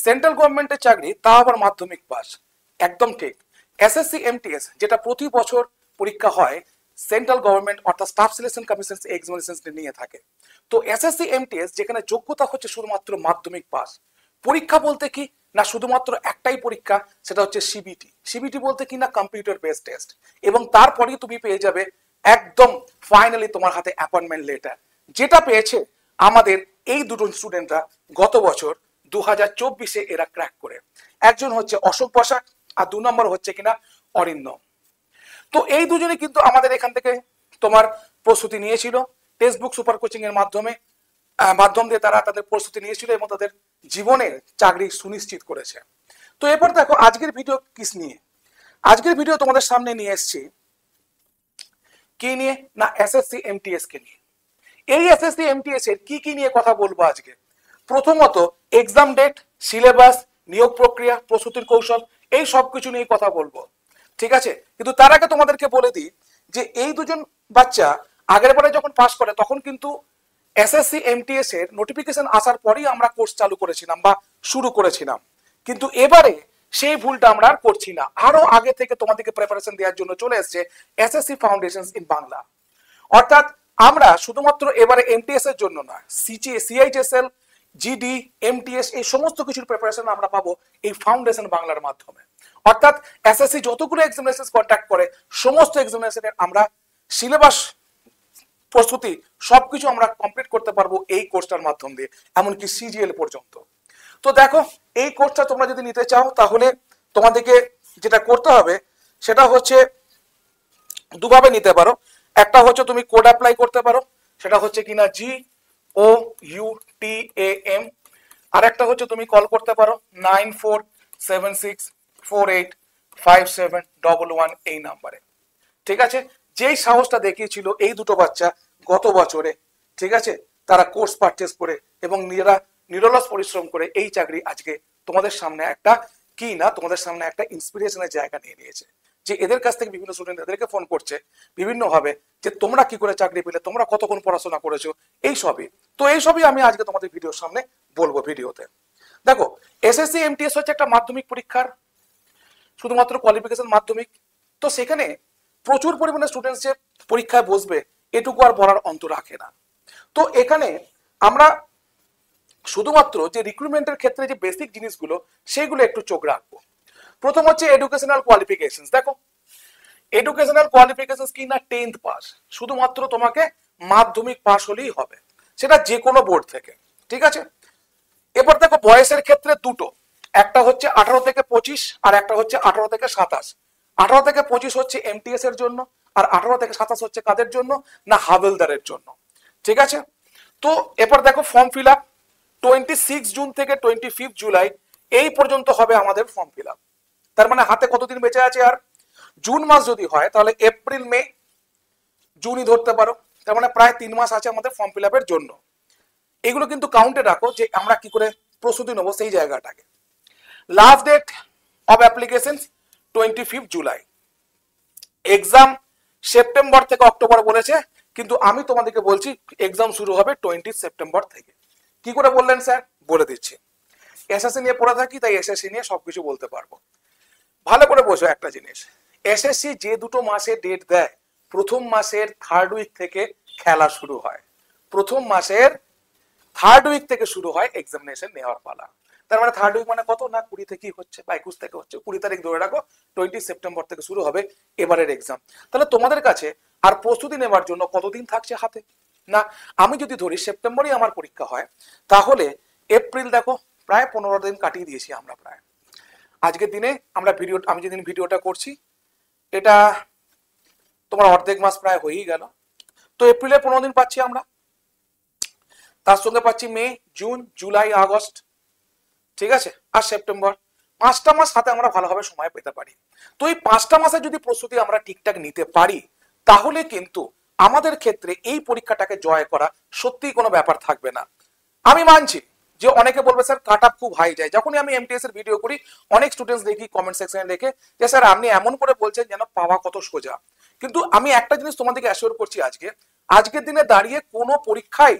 Central গভর্নমেন্টের চাকরি, তা আবার মাধ্যমিক পাস। একদম ঠিক। এসএসসি এমটিএস যেটা প্রতি বছর পরীক্ষা হয় সেন্ট্রাল গভর্নমেন্ট অর্থাৎ স্টাফ সিলেকশন কমিশন এক্সামিনেশন নিয়ে থাকে। তো এসএসসি এমটিএস যেখানে যোগ্যতা হচ্ছে শুধুমাত্র মাধ্যমিক পাস। পরীক্ষা বলতে কি না, শুধুমাত্র একটাই পরীক্ষা, সেটা হচ্ছে সিবিটি। সিবিটি বলতে কি না, কম্পিউটার বেসড টেস্ট। এবং তারপরেই তুমি পেয়ে যাবে একদম ফাইনালি তোমার হাতে অ্যাপয়েন্টমেন্ট লেটার, যেটা পেয়েছে আমাদের এই দুটো স্টুডেন্টরা গত বছর 2024-এ এরা ক্র্যাক করে। একজন হচ্ছে অশোক বসাক আর 2 নম্বর হচ্ছে কিনা অরিন্দম। তো এই দুজনে কিন্তু আমাদের এখান থেকে তোমার প্রস্তুতি নিয়েছিল টেক্সট বুক সুপার কোচিং এর মাধ্যম দিয়ে তারা তাদের প্রস্তুতি নিয়েছিল এবং তাদের জীবনের চাকরি সুনিশ্চিত করেছে। তো এরপর দেখো আজকের ভিডিও কিস নিয়ে। আজকের ভিডিও তোমাদের সামনে নিয়ে এসেছি কি নিয়ে না, এসএসসি এমটিএস কে নিয়ে। এই এসএসসি এমটিএস এর কি কি নিয়ে কথা বলবো আজকে। প্রথমত এক্সাম ডেট, সিলেবাস, নিয়োগ প্রক্রিয়া, প্রস্তুতির কৌশল, এই সব কিছু নিয়ে কথা বলবো, ঠিক আছে। কিন্তু তার আগে তোমাদেরকে বলে দিই যে এই দুজন বাচ্চা আগের বারে যখন পাস করে তখন কিন্তু এসএসসি এমটিএস এর নোটিফিকেশন আসার পরেই আমরা কোর্স চালু করেছিলাম বা শুরু করেছিলাম, কিন্তু এবারে সেই ভুলটা আমরা আর করছি না। আরো আগে থেকে তোমাদেরকে প্রিপারেশন দেওয়ার জন্য চলে এসেছে এসএসসি ফাউন্ডেশনস ইন বাংলা। অর্থাৎ আমরা শুধুমাত্র এবারে এমটিএস এর জন্য না, সিআইএসএল, জিডি, এমটিএস এই সমস্ত কিছুর প্রিপারেশন আমরা পাবো এই ফাউন্ডেশন বাংলার মাধ্যমে। অর্থাৎ এসএসসি যতগুলো এক্সামিনেশন কন্ডাক্ট করে সমস্ত এক্সামিনেশনের আমরা সিলেবাস, প্রস্তুতি সবকিছু আমরা কমপ্লিট করতে পারবো এই কোর্সটার মাধ্যম দিয়ে, এমনকি সিজিএল পর্যন্ত। তো দেখো এই কোর্সটা তোমরা যদি নিতে চাও তাহলে তোমাদেরকে যেটা করতে হবে সেটা হচ্ছে দুভাবে নিতে পারো। একটা হচ্ছে তুমি কোড অ্যাপ্লাই করতে পারো, সেটা হচ্ছে কিনা GOUTAM। আর একটা হচ্ছে তুমি কল করতে পারো 9476485711 এই নাম্বারে, ঠিক আছে। যেই সাহসটা দেখিয়েছিল এই দুটো বাচ্চা গত বছরে, ঠিক আছে, তারা কোর্স পারচেজ করে এবং নিরলস পরিশ্রম করে এই চাকরি আজকে তোমাদের সামনে একটা কি না, তোমাদের সামনে একটা ইন্সপিরেশনের জায়গা নিয়ে নিয়েছে। যে এদের কাছ থেকে বিভিন্ন স্টুডেন্ট এদেরকে ফোন করছে বিভিন্ন ভাবে যে তোমরা কি করে চাকরি পেলে, তোমরা কতক্ষণ পড়াশোনা করেছো, এই সবই। তো এই সবই আমি আজকে তোমাদের ভিডিওর সামনে বলবো ভিডিওতে। দেখো এসএসসি এমটিএস হচ্ছে একটা মাধ্যমিক পরীক্ষার শুধুমাত্র কোয়ালিফিকেশন মাধ্যমিক। তো সেখানে প্রচুর পরিমাণে স্টুডেন্টস যে পরীক্ষায় বসবে এটুকু আর বলার অন্ত রাখে না। তো এখানে আমরা শুধুমাত্র যে রিক্রুটমেন্টের ক্ষেত্রে যে বেসিক জিনিসগুলো সেইগুলো একটু চোখ রাখবো। প্রথম হচ্ছে এডুকেশনাল কোয়ালিফিকেশনস। দেখো এডুকেশনাল কোয়ালিফিকেশনস কি না, 10th পাস, শুধুমাত্র তোমাকে মাধ্যমিক পাস হলেই হবে, সেটা যে কোনো বোর্ড থেকে, ঠিক আছে। এবার দেখো বয়সের ক্ষেত্রে দুটো, একটা হচ্ছে 18 থেকে 25 আর একটা হচ্ছে 18 থেকে 27। 18 থেকে 25 হচ্ছে এমটিএস এর জন্য আর 18 থেকে 27 হচ্ছে কাদের জন্য না, হাবিলদারের জন্য, ঠিক আছে। তো এবার দেখো ফর্ম ফিল আপ 26 জুন থেকে 25 জুলাই এই পর্যন্ত হবে আমাদের ফর্ম ফিল আপ। তার মানে হাতে কতদিন বেঁচে আছে আর, জুন মাস যদি হয় তাহলে এপ্রিল, মে, জুনই ধরতে পারো। তার মানে প্রায় 3 মাস আছে আমাদের ফর্ম ফিল আপের জন্য। এগুলো কিন্তু কাউন্টে রাখো যে আমরা কি করে প্রস্তুতি নেবো সেই জায়গাটাকে। Last date of application 25 July. Exam September থেকে অক্টোবর বলেছে, কিন্তু আমি তোমাদেরকে বলছি এক্সাম শুরু হবে 20 সেপ্টেম্বর থেকে। কি করে বললেন স্যার, বলে দিচ্ছি। এসএসসি নিয়ে পড়ে থাকি তাই এসএসসি নিয়ে সবকিছু বলতে পারবো। ভালো করে বোঝো একটা জিনিস, এসএসসি যে দুটো মাসে ডেট দেয়, প্রথম মাসের 3rd উইক থেকে খেলা শুরু হয়। প্রথম মাসের 3rd উইক থেকে শুরু হয় এক্সামিনেশন নেওয়ার পালা। তার মানে 3rd উইক মানে কত না, 20 থেকেই হচ্ছে বা 21 থেকে হচ্ছে, 20 তারিখ ধরে রাখো, 20 সেপ্টেম্বর থেকে শুরু হবে এবারের এক্সাম। তাহলে তোমাদের কাছে আর প্রস্তুতি নেওয়ার জন্য কতদিন থাকছে হাতে না, আমি যদি ধরি সেপ্টেম্বরই আমার পরীক্ষা হয় তাহলে এপ্রিল দেখো প্রায় 15 দিন কাটিয়ে দিয়েছি আমরা প্রায়। আজকের দিনে আমি যেদিন ভিডিওটা করছি এটা তোমার অর্ধেক মাস প্রায় হয়েই গেল। তো এপ্রিলে 15 দিন পাচ্ছি আমরা, তার সঙ্গে পাচ্ছি মে, জুন, জুলাই, আগস্ট, ঠিক আছে, আর সেপ্টেম্বর। 5টা মাস হাতে আমরা ভালোভাবে সময় পেতে পারি। তো এই 5টা মাসে যদি প্রস্তুতি আমরা ঠিকঠাক নিতে পারি তাহলে কিন্তু আমাদের ক্ষেত্রে এই পরীক্ষাটাকে জয় করা সত্যিই কোনো ব্যাপার থাকবে না। আমি মানছি যে অনেকে বলবে স্যার কাট আপ খুব হাই যায়। যখনই আমি এমটিএস এর ভিডিও করি অনেক স্টুডেন্টস দেখি কমেন্ট সেকশনে লিখে যে স্যার আপনি এমন করে বলছেন যেন পাওয়া কত সোজা। কিন্তু আমি একটা জিনিস তোমাদেরকে অ্যাসিওর করছি আজকের দিনে দাঁড়িয়ে কোনো পরীক্ষায়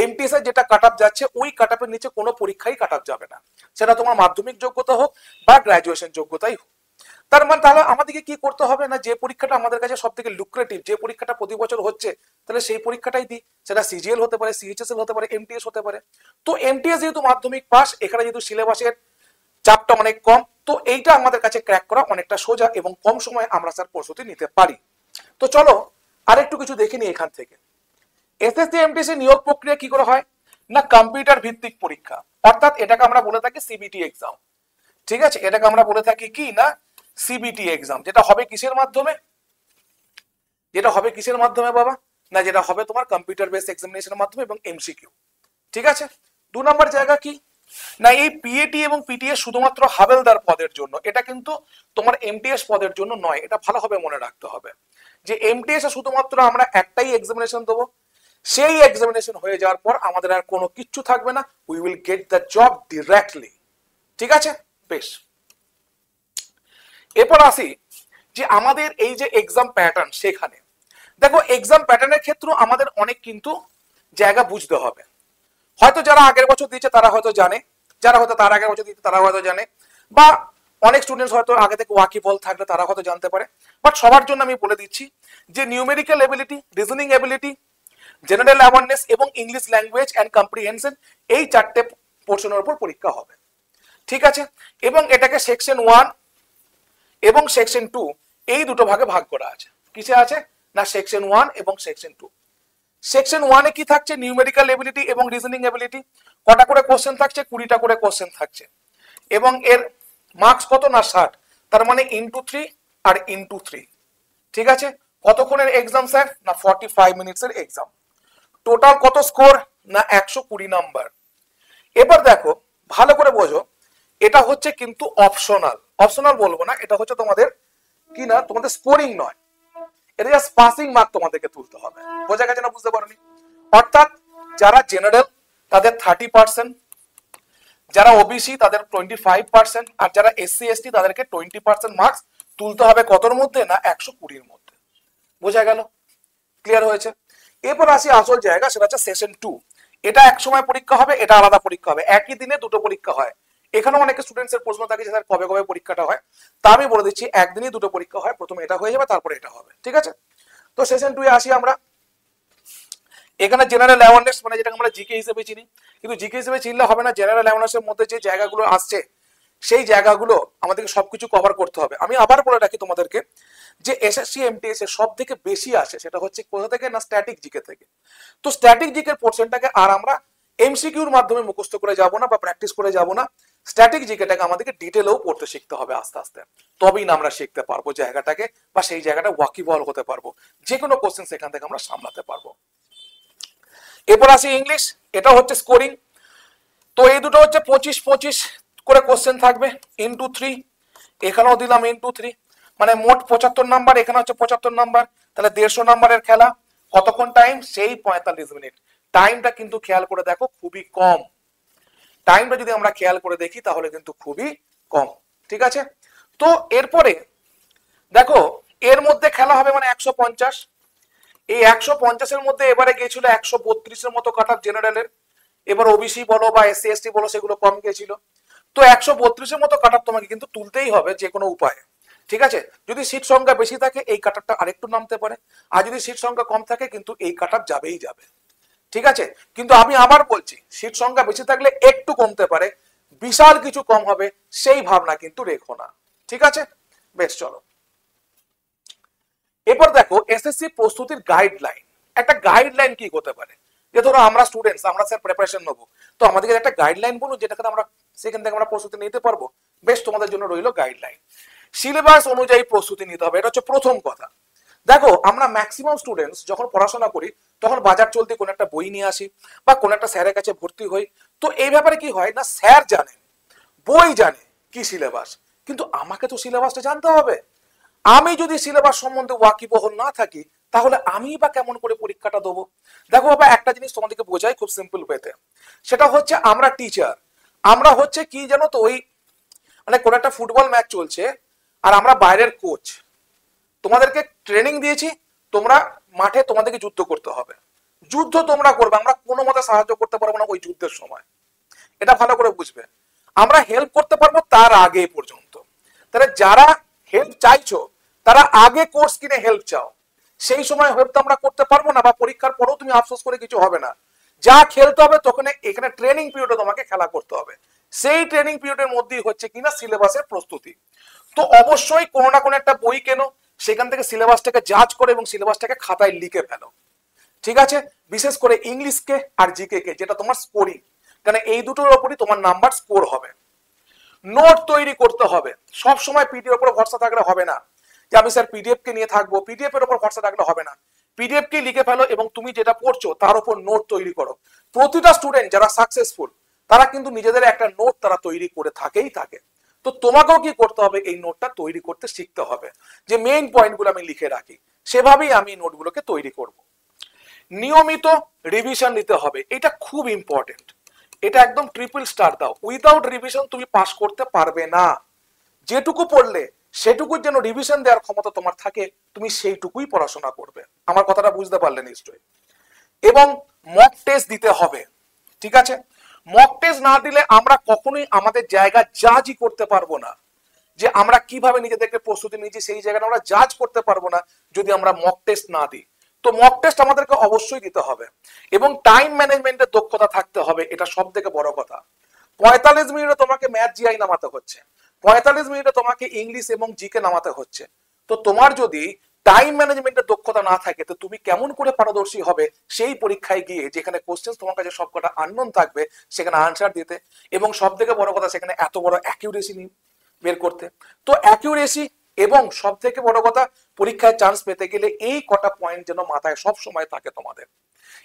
এমটিএস এর যেটা কাট আপ যাচ্ছে ওই কাট আপের নিচে কোনো পরীক্ষাই কাট আপ যাবে না, সেটা তোমার মাধ্যমিক যোগ্যতা হোক বা গ্রাজুয়েশন যোগ্যতাই হোক। তার মানে তাহলে আমাদেরকে কি করতে হবে না, যে পরীক্ষাটা আমাদের কাছে সব থেকে লুক্রেটিভ, যে পরীক্ষাটা প্রতি বছর হচ্ছে, তাহলে সেই পরীক্ষাটাই দিই। সেটা সিজিএল হতে পারে, সিএইচএসএল হতে পারে, এমটিএস হতে পারে। তো এমটিএস যেহেতু মাধ্যমিক পাস, এখানে যেহেতু সিলেবাসের চাপটা অনেক কম, তো এইটা আমাদের কাছে ক্র্যাক করা অনেকটা সোজা এবং কম সময়ে আমরা স্যার প্রস্তুতি নিতে পারি। তো চলো আরেকটু কিছু দেখে নিই এখান থেকে। এসএসসি এমটিএসসি নিয়োগ প্রক্রিয়া কি করে হয় না, কম্পিউটার ভিত্তিক পরীক্ষা, অর্থাৎ এটাকে আমরা বলে থাকি সিবিটি এক্সাম। ঠিক আছে, এটাকে আমরা বলে থাকি কি না সিবিটি এক্সাম, যেটা হবে কিসের মাধ্যমে, যেটা হবে কিসের মাধ্যমে বাবা, না যেটা হবে তোমার কম্পিউটার বেসড এক্সামিনেশনের মাধ্যমে এবং এমসিকিউ। ঠিক আছে, 2 নম্বর জায়গা কি না, এই পিএটি এবং পিটিএস শুধুমাত্র হাবেলদার পদের জন্য, এটা কিন্তু তোমার এমটিএস পদের জন্য নয়, এটা ভালোভাবে মনে রাখতে হবে যে এমটিএস এ শুধুমাত্র আমরা একটাই এক্সামিনেশন দেবো, সেই এক্সামিনেশন হয়ে যাওয়ার পর আমাদের আর কোনো কিচ্ছু থাকবে না, we will get the job directly. ঠিক আছে, বেশ। এরপর আসি যে আমাদের এই যে এক্সাম প্যাটার্ন, সেখানে দেখো এক্সাম প্যাটার্নের ক্ষেত্রে আমাদের অনেক কিন্তু জায়গা বুঝতে হবে। হয়তো যারা আগের বছর দিয়েছে তারা হয়তো জানে, যারা হয়তো তার আগের বছর দিয়েছে তারা হয়তো জানে, বা অনেক স্টুডেন্টস হয়তো আগে থেকে ওয়াকিবল থাকলে তারা হয়তো জানতে পারে। বাট সবার জন্য আমি বলে দিচ্ছি যে numerical ability, reasoning ability, general awareness এবং ইংলিশ ল্যাঙ্গুয়েজ অ্যান্ড কম্প্রিহেনশন, এই 4টে পোর্শনের উপর পরীক্ষা হবে। ঠিক আছে, এবং এটাকে সেকশন 1 এবং সেকশন 2 এই দুটো ভাগে ভাগ করা আছে। কিসে আছে না সেকশন 1 এবং সেকশন 2। সেকশন 1 এ কি থাকছে, নিউমেরিক্যাল এবিলিটি এবং রিজনিং এবিলিটি, কটা করে কোশ্চেন থাকছে, 20টা করে কোশ্চেন থাকছে, এবং এর মার্কস কত না 60, তার মানে ইনটু 3 আর ইনটু 3। ঠিক আছে, কতক্ষণের এক্সাম স্যার না 45 মিনিটসের এক্সাম। টোটাল কত স্কোর না 120 নাম্বার। এবার দেখো ভালো করে বোঝো, এটা হচ্ছে কিন্তু অপশনাল, অপশনাল বলবো না, এটা হচ্ছে তোমাদের কি না তোমাদের স্কোরিং নয়, এটা জাস্ট পাসিং মার্ক তোমাদেরকে তুলতে হবে। বোঝা গেছে না, বুঝতে পারোনি? অর্থাৎ যারা জেনারেল তাদের 30%, যারা ওবিসি তাদের 25%, আর যারা এসসি এসটি তাদেরকে 20% মার্কস তুলতে হবে কতর মধ্যে না 120-র মধ্যে। বোঝা গেল? ক্লিয়ার হয়েছে? এরপর আসি আসল জায়গা, সেটা হচ্ছে সেশন 2। এটা এক সময় পরীক্ষা হবে, এটা আলাদা পরীক্ষা হবে, একই দিনে দুটো পরীক্ষা হয়। এখানেও অনেক স্টুডেন্টস এর প্রশ্ন থাকে যে স্যার কবে কবে পরীক্ষাটা হয়, তা আমি বলে দিচ্ছি একদিনই দুটো পরীক্ষা হয়, প্রথমে এটা হয়ে যাবে তারপরে এটা হবে। ঠিক আছে, তো সেশন 2 এ আসি আমরা। এখানে জেনারেল অ্যাওয়ারনেস মানে যেটা আমরা জিকে হিসেবে চিনি, কিন্তু জিকে হিসেবে চিনলে হবে না, জেনারেল অ্যাওয়ারনেসের মধ্যে যে জায়গাগুলো আসছে সেই জায়গাগুলো আমাদেরকে সবকিছু কভার করতে হবে। আমি আবার বলে রাখি তোমাদেরকে যে এসএসসি এমটিএস এর সব থেকে বেশি আসে সেটা হচ্ছে কোথা থেকে না স্ট্যাটিক জিকে থেকে। তো স্ট্যাটিক জিকের পোর্শনটাকে আর আমরা এমসিকিউর মাধ্যমে মুখস্থ করে যাব না বা প্র্যাকটিস করে যাব না, স্ট্যাটিক জিকেটাকে আমাদেরকে ডিটেলেও পড়তে শিখতে হবে আস্তে আস্তে, তবেই না আমরা শিখতে পারবো জায়গাটাকে, বা সেই জায়গাটা ওয়াকিবল হতে পারবো, যে কোনো কোশ্চেন সেখান থেকে আমরা সামলাতে পারবো। এরপর আসি ইংলিশ, এটা হচ্ছে স্কোরিং। তো এই দুটো হচ্ছে 25-25 করে কোশ্চেন থাকবে ইনটু 3, এখানেও দিলাম ইনটু 3, মানে মোট 75 নাম্বার, এখানে হচ্ছে 75 নাম্বার, তাহলে 150 নাম্বারের খেলা। কতক্ষণ টাইম, সেই 45 মিনিট। টাইমটা কিন্তু খেয়াল করে দেখো খুবই কম, টাইমটা যদি আমরা খেয়াল করে দেখি তাহলে কিন্তু খুবই কম। ঠিক আছে, তো এরপরে দেখো এর মধ্যে খেলা হবে মানে 150, এই 150-এর মধ্যে এবারে গিয়েছিল 132-এর মতো কাট অফ জেনারেলের, এবার ওবিসি বলো বা এসসি এসটি বলো সেগুলো কম গিয়েছিল। তো 132-এর মতো কাট অফ তোমাকে কিন্তু তুলতেই হবে যে কোনো উপায়ে। ঠিক আছে, যদি সিট সংখ্যা বেশি থাকে এই কাট অফটা আরেকটু নামতে পারে, আর যদি সিট সংখ্যা কম থাকে কিন্তু এই কাট অফ যাবেই যাবে। ঠিক আছে, কিন্তু আমি আবার বলছি সিট সংখ্যা বেশি থাকলে একটু কমতে পারে, বিশাল কিছু কম হবে সেই ভাবনা কিন্তু রেখো না। ঠিক আছে, বেশ চলো এরপর দেখো এসএসসি প্রস্তুতির গাইডলাইন। একটা গাইডলাইন কি হতে পারে, যে ধরো আমরা স্টুডেন্টস, আমরা স্যার প্রিপারেশন নেবো, তো আমাদেরকে একটা গাইডলাইন বলুন যেটাকে আমরা সেখান থেকে আমরা প্রস্তুতি নিতে পারবো। বেশ, তোমাদের জন্য রইলো গাইডলাইন। সিলেবাস অনুযায়ী প্রস্তুতি নিতে হবে, এটা হচ্ছে প্রথম কথা। দেখো আমরা ম্যাক্সিমাম স্টুডেন্টস যখন পড়াশোনা করি তখন বাজার চলতে কোনো একটা বই নিয়ে আসি বা কোনো একটা স্যারের কাছে ভর্তি হই। তো এই ব্যাপারে কি হয় না, স্যার জানে, বই জানে কি সিলেবাস, কিন্তু আমাকে তো সিলেবাসটা জানতে হবে। আমি যদি সিলেবাস সম্বন্ধে ওয়াকিবহল না থাকি তাহলে আমি বা কেমন করে পরীক্ষাটা দেবো। দেখো বাবা একটা জিনিস তোমাদেরকে বোঝাই খুব সিম্পল ওয়েতে, সেটা হচ্ছে আমরা টিচার, আমরা হচ্ছে কি জানো তো, ওই মানে কোন একটা ফুটবল ম্যাচ চলছে আর আমরা বাইরের কোচ, তোমাদেরকে ট্রেনিং দিয়েছি, তোমরা মাঠে তোমাদেরকে যুদ্ধ করতে হবে, যুদ্ধ তোমরা করবে, আমরা কোনো মতে সাহায্য করতে পারবো না ওই যুদ্ধের সময়, এটা ভালো করে বুঝবে। আমরা হেল্প করতে পারবো তার আগে পর্যন্ত। তাহলে যারা হেল্প চাইছো তারা আগে কোর্স কিনে হেল্প চাও, সেই সময় হেল্প তো আমরা করতে পারবো না, বা পরীক্ষার পরেও তুমি আফসোস করে কিছু হবে না। যা খেলতে হবে তখন এখানে ট্রেনিং পিরিয়ডে তোমাকে খেলা করতে হবে, সেই ট্রেনিং পিরিয়ডের মধ্যেই হচ্ছে কিনা সিলেবাসের প্রস্তুতি। তো অবশ্যই কোনো না কোনো একটা বই কেনো, সেখান থেকে সিলেবাসটাকে জাজ করে এবং সিলেবাসটাকে খাতায় লিখে ফেলো, ঠিক আছে? বিশেষ করে ইংলিশকে আর জিকে কে, যেটা তোমার স্কোরিং, কারণ এই দুটোর উপরই তোমার নাম্বার স্কোর হবে। নোট তৈরি করতে হবে, সব সময় পিডিএফ এর উপর ভরসা থাকলে হবে না, যে আমি স্যার পিডিএফ কে নিয়ে থাকবো, পিডিএফ এর উপর ভরসা থাকলে হবে না। পিডিএফ কে লিখে ফেলো এবং তুমি যেটা পড়ছো তার উপর নোট তৈরি করো। প্রতিটা স্টুডেন্ট যারা সাকসেসফুল তারা কিন্তু নিজেদের একটা নোট তারা তৈরি করে থাকেই থাকে। তো তোমাকেও কি করতে হবে, এই নোটটা তৈরি করতে শিখতে হবে, যে মেইন পয়েন্টগুলো আমি লিখে রাখি, সেভাবেই আমি নোটগুলোকে তৈরি করব। নিয়মিত রিভিশন নিতে হবে, এটা খুব ইম্পর্টেন্ট, এটা একদম ট্রিপল স্টার দাও। উইদাউট রিভিশন তুমি পাস করতে পারবে না। যেটুকু পড়লে সেটুকুর যেন রিভিশন দেওয়ার ক্ষমতা তোমার থাকে, তুমি সেইটুকুই পড়াশোনা করবে। আমার কথাটা বুঝতে পারলে নিশ্চয়ই। এবং মক টেস্ট দিতে হবে, ঠিক আছে? মক টেস্ট না দিলে আমরা কখনোই আমাদের জায়গা জাজই করতে পারবো না, যে আমরা কিভাবে নিজেদেরকে প্রস্তুতি নিয়েছি সেই জায়গাটা আমরা জাজ করতে পারবো না যদি আমরা মক টেস্ট না দিই। তো মক টেস্ট আমাদেরকে অবশ্যই দিতে হবে, এবং টাইম ম্যানেজমেন্টের দক্ষতা থাকতে হবে, এটা সব থেকে বড় কথা। 45 মিনিটে তোমাকে ম্যাথ জিআই নামাতে হচ্ছে, 45 মিনিটে তোমাকে ইংলিশ এবং জিকে নামাতে হচ্ছে। তো তোমার যদি টাইম ম্যানেজমেন্টের দক্ষতা না থাকে, তো তুমি কেমন করে পারদর্শী হবে সেই পরীক্ষায় গিয়ে, যেখানে কোশ্চেন তোমার কাছে সবকটা আননোন থাকবে, সেখানে আনসার দিতে, এবং সব থেকে বড় কথা সেখানে এত বড় অ্যাকিউরেসি বের করতে। তো অ্যাকিউরেসি এবং সব থেকে বড় কথা, পরীক্ষায় চান্স পেতে গেলে এই কটা পয়েন্ট যেন মাথায় সব সময় থাকে তোমাদের।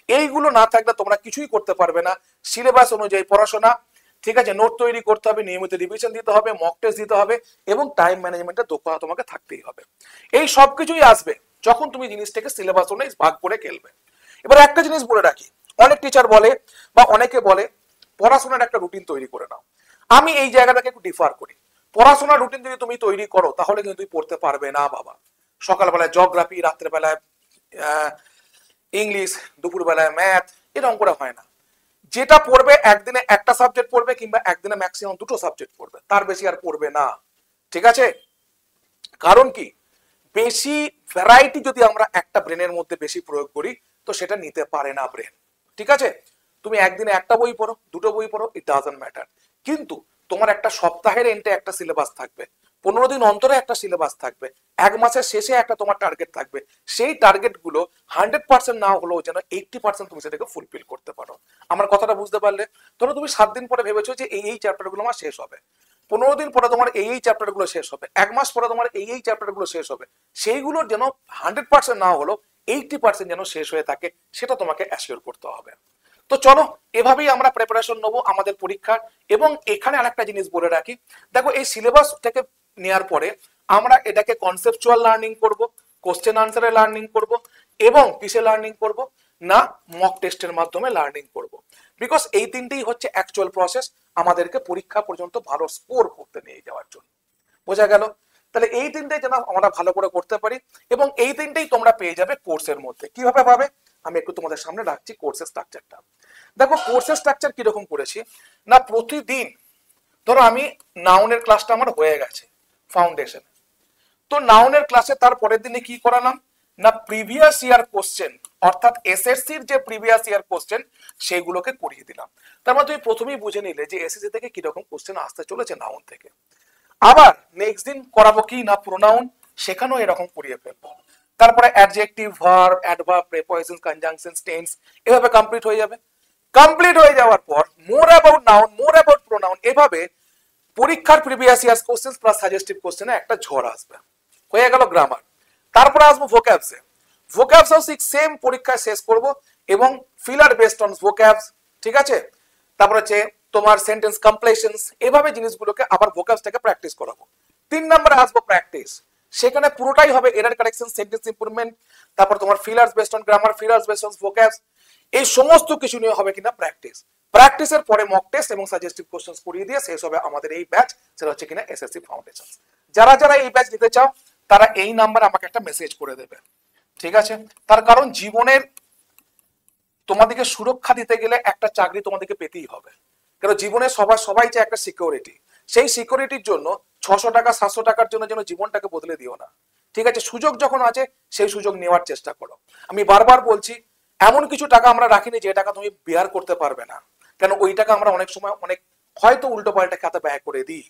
এইগুলো না থাকলে তোমরা কিছুই করতে পারবে না। সিলেবাস অনুযায়ী পড়াশোনা, ঠিক আছে, নোট তৈরি করতে হবে, নিয়মিত রিভিশন দিতে হবে, মক টেস্ট দিতে হবে, এবং টাইম ম্যানেজমেন্টের দক্ষতা তোমাকে থাকতেই হবে। এই সবকিছুই আসবে যখন তুমি জিনিসটাকে সিলেবাস অনুযায়ী ভাগ করে খেলবে। এবার একটা জিনিস বলে রাখি, অনেক টিচার বলে বা অনেকে বলে পড়াশোনার একটা রুটিন তৈরি করে নাও। আমি এই জায়গাটাকে একটু ডিফার করি। পড়াশোনার রুটিন যদি তুমি তৈরি করো তাহলে কিন্তু তুমি পড়তে পারবে না বাবা। সকালবেলায় জিওগ্রাফি, রাত্রেবেলায় ইংলিশ, দুপুরবেলায় ম্যাথ, এরকম করে হয় না। যেটা পড়বে একদিনে একটা সাবজেক্ট পড়বে, কিংবা একদিনে ম্যাক্সিমাম দুটো সাবজেক্ট পড়বে, তার বেশি আর পড়বে না, ঠিক আছে? কারণ কি, বেশি ভ্যারাইটি যদি আমরা একটা ব্রেনের মধ্যে বেশি প্রয়োগ করি, তো সেটা নিতে পারে না ব্রেন, ঠিক আছে? তুমি একদিনে একটা বই পড়ো, দুটো বই পড়ো, ইট ডাজন্ট ম্যাটার, কিন্তু তোমার একটা সপ্তাহের এন্ডে একটা সিলেবাস থাকবে, 15 দিন অন্তরে একটা সিলেবাস থাকবে, এক মাসের শেষে একটা তোমার টার্গেট থাকবে। সেই টার্গেট গুলো 100% না হলেও যেন 80% তুমি সেটাকে ফুলফিল করতে পারো। আমার কথাটা বুঝতে পারলে? ধরো তুমি 7 দিন পরে ভেবেছো যে এই চ্যাপ্টার গুলো আমার শেষ হবে, 15 দিন পরে তোমার এই চ্যাপ্টার গুলো শেষ হবে, এক মাস পরে তোমার এই চ্যাপ্টার গুলো শেষ হবে। সেইগুলোর যেন 100% না হলো 80% যেন শেষ হয়ে থাকে, সেটা তোমাকে অ্যাসিওর করতে হবে। তো চলো, এভাবেই আমরা প্রিপারেশন নেবো আমাদের পরীক্ষার। এবং এখানে আরেকটা জিনিস বলে রাখি, দেখো এই সিলেবাস থেকে নেওয়ার পরে আমরা এটাকে কনসেপচুয়াল লার্নিং করব, কোশ্চেন আনসারে লার্নিং করব, এবং কিসে লার্নিং করব না, মক টেস্টের মাধ্যমে লার্নিং করব। বিকজ এই তিনটেই হচ্ছে অ্যাকচুয়াল প্রসেস আমাদেরকে পরীক্ষা পর্যন্ত ভালো স্কোর করতে নিয়ে যাওয়ার জন্য। বোঝা গেল? তাহলে এই তিনটেই যেন আমরা ভালো করে করতে পারি, এবং এই তিনটেই তোমরা পেয়ে যাবে কোর্সের মধ্যে। কিভাবে পাবে আমি একটু তোমাদের সামনে রাখছি কোর্সের স্ট্রাকচারটা। দেখো কোর্সের স্ট্রাকচার কিরকম করেছি না, প্রতিদিন ধরো আমি নাউনের ক্লাসটা আমার হয়ে গেছে ফাউন্ডেশন, তো নাউনের ক্লাসে তার পরের দিনে কি করালাম না, প্রিভিয়াস ইয়ার কোশ্চেন, অর্থাৎ এসএসসির যে প্রিভিয়াস ইয়ার কোশ্চেন সেগুলোকে করিয়ে দিলাম। তার মানে তুমি প্রথমেই বুঝে নিলে যে এসএসসি থেকে কিরকম কোশ্চেন আসতে চলেছে নাউন থেকে। আবার নেক্সট দিন করাবো কি না, প্রোনাউন, সেখানেও এরকম করিয়ে ফেলবো। তারপরে adjective, verb, adverb, preposition, conjunctions, tense, এভাবে কমপ্লিট হয়ে যাবে। কমপ্লিট হয়ে যাওয়ার পর more about noun, more about pronoun, এভাবে পরীক্ষার previous years question plus suggestive কোশ্চেনে একটা ঝড় আসবে। হয়ে গেল গ্রামার। তারপরে আসবো ভোক্যাবসে, ভোক্যাবসও সেম পরীক্ষায় শেষ করব, এবং ফিলার বেসড অন ভোক্যাবস, ঠিক আছে? তারপর হচ্ছে তোমার সেন্টেন্স কমপ্লিশনস, এভাবে জিনিসগুলোকে আবার ভোক্যাবসটাকে প্র্যাকটিস করাবো। 3 নম্বরে আসবো প্র্যাকটিস, সেখানে পুরোটাই হবে এরর কারেকশন, সেন্টেন্স ইমপ্রুভমেন্ট, তারপর তোমার fillers based on grammar, fillers based on vocabs, এই সমস্ত কিছু নিয়ে হবে কিনা প্র্যাকটিস। প্র্যাকটিসের পরে মক টেস্ট এবং সাজেস্টিভ কোশ্চেন্স করিয়ে দিয়ে শেষ হবে আমাদের এই ব্যাচ, সেটা হচ্ছে কিনা এসএসসি ফাউন্ডেশন। যারা যারা এই ব্যাচ নিতে চাও তারা এই নাম্বারে আমাকে একটা মেসেজ করে দেবে, ঠিক আছে? তার কারণ জীবনের তোমাদেরকে সুরক্ষা দিতে গেলে একটা চাকরি তোমাদেরকে পেতেই হবে, কারণ জীবনে সবাই সবাই চায় একটা সিকিউরিটি। সেই সিকিউরিটির জন্য 600 টাকা 700 টাকার জন্য যেন জীবনটাকে বদলে দিও না। ঠিক আছে, সুযোগ যখন আছে সেই সুযোগ নেওয়ার চেষ্টা করো। আমি বারবার বলছি, এমন কিছু টাকা আমরা রাখিনি যে টাকা তুমি বেয়ার করতে পারবে না, কেন ওই টাকা আমরা অনেক সময় অনেক হয়তো উল্টো পাল্টা খাতে ব্যয় করে দিই,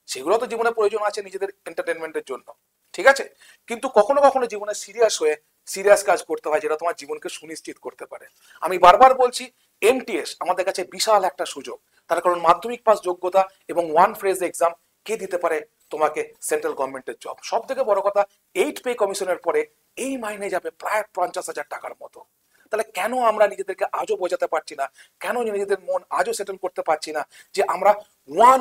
সেগুলো তো জীবনে প্রয়োজন আছে নিজেদের এন্টারটেনমেন্টের জন্য। ঠিক আছে, কিন্তু কখনো কখনো জীবনে সিরিয়াস হয়ে সিরিয়াস কাজ করতে হয় যেটা তোমার জীবনকে সুনিশ্চিত করতে পারে। আমি বারবার বলছি, এমটিএস আমাদের কাছে বিশাল একটা সুযোগ, তার কারণ মাধ্যমিক পাস যোগ্যতা এবং ওয়ান ফ্রেজ এক্সাম কে দিতে পারে তোমাকে সেন্ট্রাল গভর্নমেন্টের জব। সব থেকে বড় কথা, 8 পে কমিশনের পরে এই মাইনে যাবে প্রায় 50,000 টাকার মতো। তাহলে কেন আমরা নিজেদেরকে আজও বোঝাতে পারছি না, কেন নিজেদের মন আজও সেটেল করতে পারছি না যে আমরা ওয়ান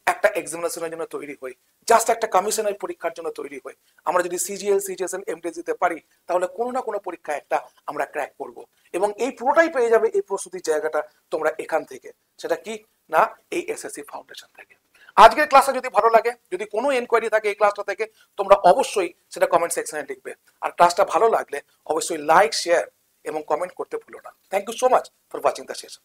একটা এক্সামিনেশনের জন্য তৈরি হই, জাস্ট একটা কমিশনের পরীক্ষার জন্য তৈরি হই। আমরা যদি সিজিএল সিজিএসএল এমটিএস দিতে পারি, তাহলে কোনো না কোনো পরীক্ষা একটা আমরা ক্র্যাক করব, এবং এই পুরোটাই পেয়ে যাবে এই প্রস্তুতির জায়গাটা তোমরা এখান থেকে। সেটা কি না, এই এসএসসি ফাউন্ডেশন থেকে। আজকের ক্লাসটা যদি ভালো লাগে, যদি কোনো এনকোয়ারি থাকে এই ক্লাসটা থেকে, তোমরা অবশ্যই সেটা কমেন্ট সেকশনে লিখবে। আর ক্লাসটা ভালো লাগলে অবশ্যই লাইক, শেয়ার এবং কমেন্ট করতে ভুলো না। Thank you so much for watching the session.